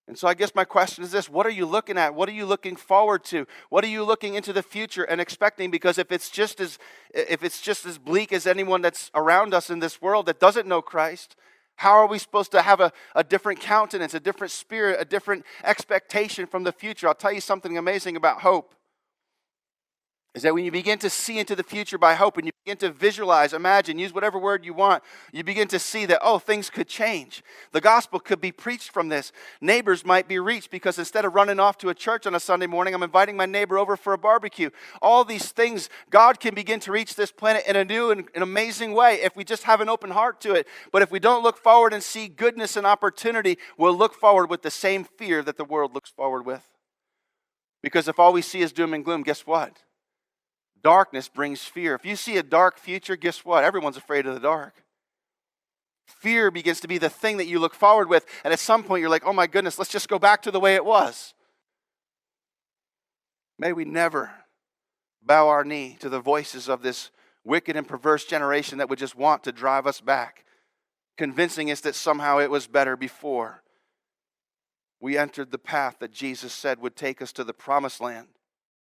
And so I guess my question is this: what are you looking at? What are you looking forward to? What are you looking into the future and expecting? Because if it's just as bleak as anyone that's around us in this world that doesn't know Christ, how are we supposed to have a different countenance, a different spirit, a different expectation from the future? I'll tell you something amazing about hope. Is that when you begin to see into the future by hope and you begin to visualize, imagine, use whatever word you want, you begin to see that, oh, things could change. The gospel could be preached from this. Neighbors might be reached because instead of running off to a church on a Sunday morning, I'm inviting my neighbor over for a barbecue. All these things, God can begin to reach this planet in a new and an amazing way if we just have an open heart to it. But if we don't look forward and see goodness and opportunity, we'll look forward with the same fear that the world looks forward with. Because if all we see is doom and gloom, guess what? Darkness brings fear. If you see a dark future, guess what? Everyone's afraid of the dark. Fear begins to be the thing that you look forward with, and at some point you're like, oh my goodness, let's just go back to the way it was. May we never bow our knee to the voices of this wicked and perverse generation that would just want to drive us back, convincing us that somehow it was better before we entered the path that Jesus said would take us to the promised land.